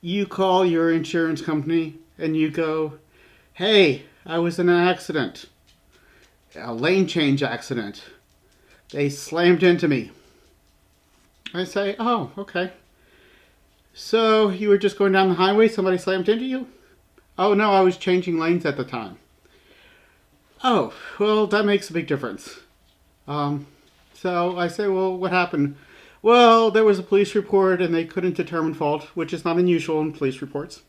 You call your insurance company and you go, hey, I was in an accident, a lane change accident. They slammed into me. I say, oh, okay. So you were just going down the highway, somebody slammed into you? Oh, no, I was changing lanes at the time. Oh, well, that makes a big difference. Um, so I say, well, what happened? Well, there was a police report and they couldn't determine fault, which is not unusual in police reports.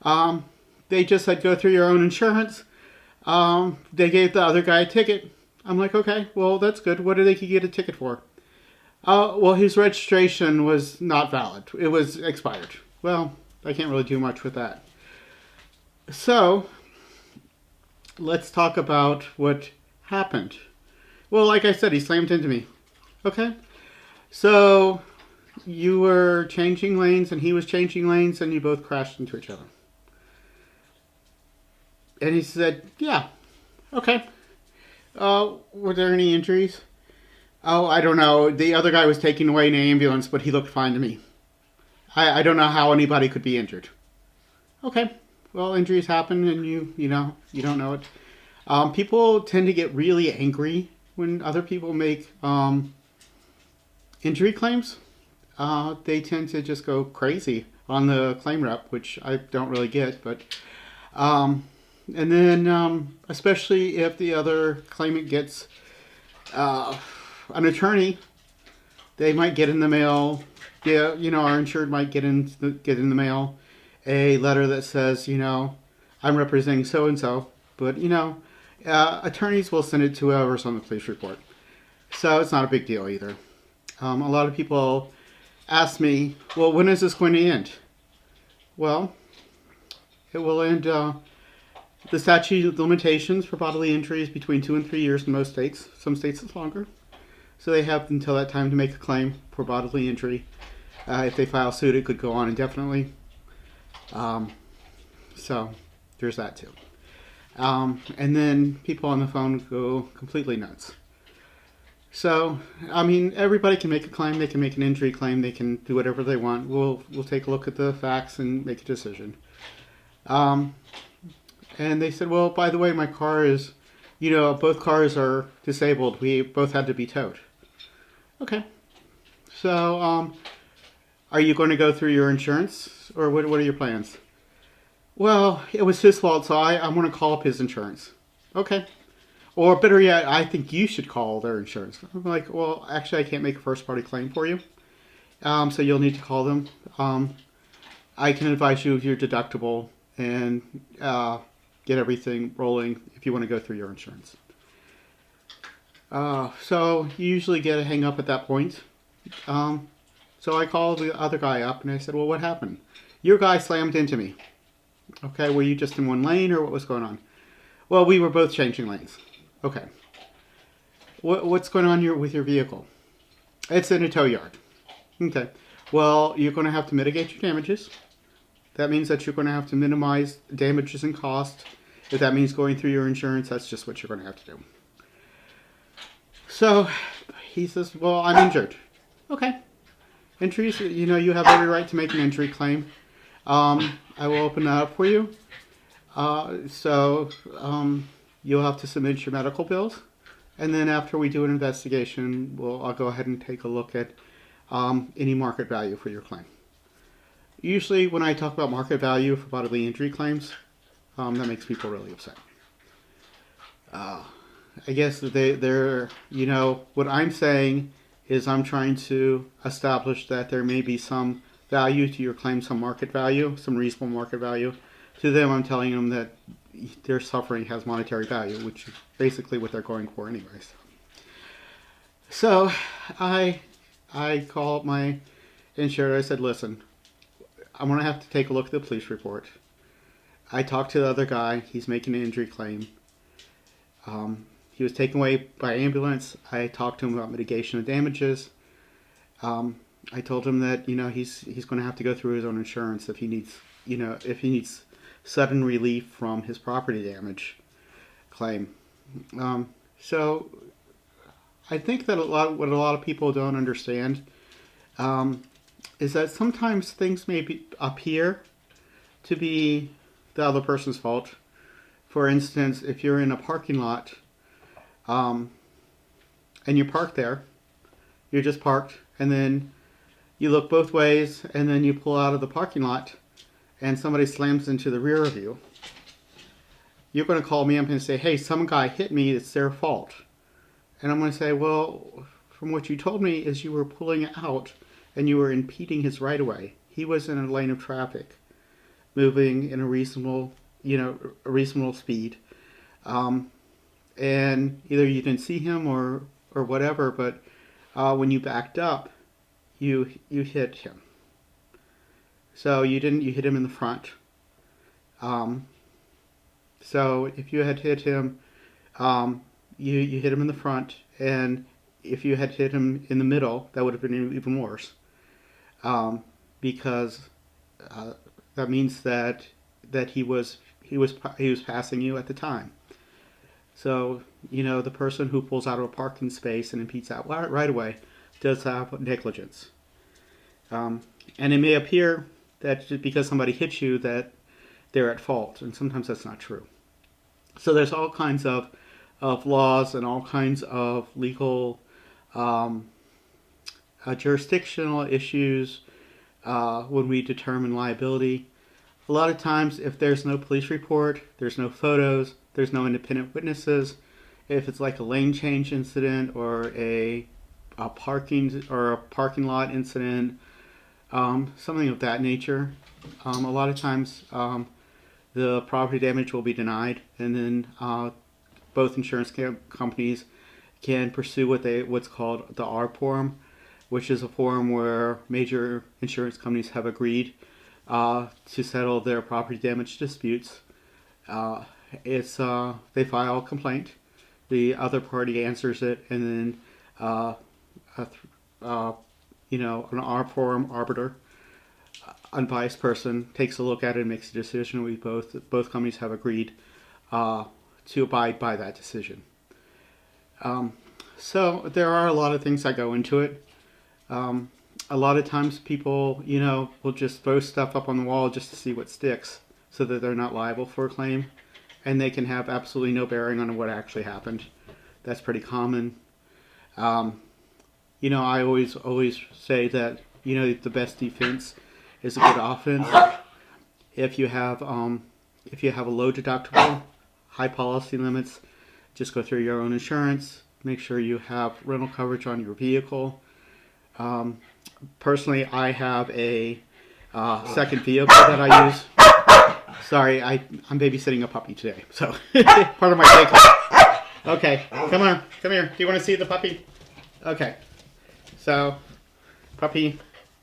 Um, they just said go through your own insurance. They gave the other guy a ticket. I'm like, okay, well, that's good. What did they get a ticket for? Well, his registration was not valid. It was expired. Well, I can't really do much with that. So, let's talk about what happened. Well, like I said, he slammed into me. Okay? So, you were changing lanes and he was changing lanes and you both crashed into each other. And he said, yeah, okay. Were there any injuries? Oh, I don't know. The other guy was taken away in an ambulance, but he looked fine to me. I don't know how anybody could be injured. Okay. Well, injuries happen, and you don't know it. People tend to get really angry when other people make injury claims. They tend to just go crazy on the claim rep, which I don't really get. But and then especially if the other claimant gets an attorney, they might get in the mail. Yeah, our insured might get in the mail a letter that says, I'm representing so and so, but attorneys will send it to whoever's on the police report, so it's not a big deal either. A lot of people ask me, well, when is this going to end? Well, it will end. The statute of limitations for bodily injury is between 2 and 3 years in most states. Some states it's longer. So they have until that time to make a claim for bodily injury. If they file suit, it could go on indefinitely. So there's that too. And then people on the phone go completely nuts. So, everybody can make a claim. They can make an injury claim. They can do whatever they want. We'll take a look at the facts and make a decision. And they said, well, by the way, my car is, both cars are disabled. We both had to be towed. Okay. So, are you going to go through your insurance, or what are your plans? Well, it was his fault, so I'm going to call up his insurance. Okay. Or better yet, I think you should call their insurance. I'm like, well, actually, I can't make a first-party claim for you, so you'll need to call them. I can advise you of your deductible and get everything rolling if you want to go through your insurance. So you usually get a hang up at that point. So I called the other guy up and I said, well, what happened? Your guy slammed into me. Okay, were you just in one lane or what was going on? Well, we were both changing lanes. Okay. What's going on with your vehicle? It's in a tow yard. Okay. Well, you're going to have to mitigate your damages. That means that you're going to have to minimize damages and cost. If that means going through your insurance, that's just what you're going to have to do. So he says, well, I'm injured. Okay. Injuries, you have every right to make an injury claim. I will open that up for you. So you'll have to submit your medical bills. And then after we do an investigation, I'll go ahead and take a look at any market value for your claim. Usually when I talk about market value for bodily injury claims, that makes people really upset. I guess they're, what I'm saying is I'm trying to establish that there may be some value to your claim, some market value, some reasonable market value. To them, I'm telling them that their suffering has monetary value, which is basically what they're going for anyways. So I called my insurer. I said, listen, I'm going to have to take a look at the police report. I talked to the other guy. He's making an injury claim. He was taken away by ambulance. I talked to him about mitigation of damages. I told him that he's going to have to go through his own insurance if he needs sudden relief from his property damage claim. So I think that what a lot of people don't understand is that sometimes things appear to be the other person's fault. For instance, if you're in a parking lot and you park there, you're just parked, and then you look both ways, and then you pull out of the parking lot, and somebody slams into the rear of you. You're going to call me up and say, hey, some guy hit me, it's their fault. And I'm going to say, well, from what you told me is you were pulling out and you were impeding his right of way. He was in a lane of traffic, moving in a reasonable speed. And either you didn't see him or whatever, but when you backed up, you hit him. So you hit him in the front. So if you had hit him, you hit him in the front, and if you had hit him in the middle, that would have been even worse, because that means that he was passing you at the time. So the person who pulls out of a parking space and impedes that right away does have negligence, and it may appear that just because somebody hits you that they're at fault, and sometimes that's not true. So there's all kinds of laws and all kinds of legal jurisdictional issues when we determine liability. A lot of times, if there's no police report, there's no photos, there's no independent witnesses, if it's like a lane change incident or a parking lot incident, something of that nature, a lot of times the property damage will be denied, and then both insurance companies can pursue what's called the R form, which is a form where major insurance companies have agreed to settle their property damage disputes. They file a complaint, the other party answers it, and then an R form arbiter, unbiased person, takes a look at it and makes a decision. Both companies have agreed to abide by that decision. So there are a lot of things that go into it. A lot of times people, will just throw stuff up on the wall just to see what sticks, so that they're not liable for a claim, and they can have absolutely no bearing on what actually happened. That's pretty common. I always say that the best defense is a good offense. If you have a low deductible, high policy limits, just go through your own insurance. Make sure you have rental coverage on your vehicle. Personally, I have a second vehicle that I use. Sorry, I'm babysitting a puppy today, so part of my day club. Okay, come here. Do you want to see the puppy? Okay, so puppy,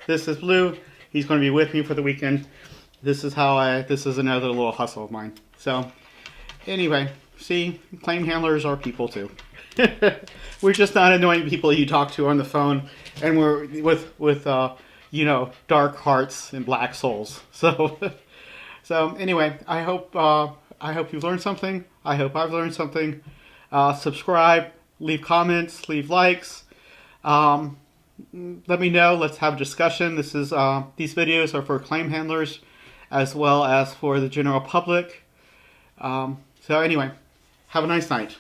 this is Blue. He's going to be with me for the weekend. This is another little hustle of mine. So, anyway, see, claim handlers are people too. We're just not annoying people you talk to on the phone, and we're with dark hearts and black souls. So anyway, I hope you've learned something. I hope I've learned something. Subscribe, leave comments, leave likes. Let me know. Let's have a discussion. These videos are for claim handlers as well as for the general public. So anyway, have a nice night.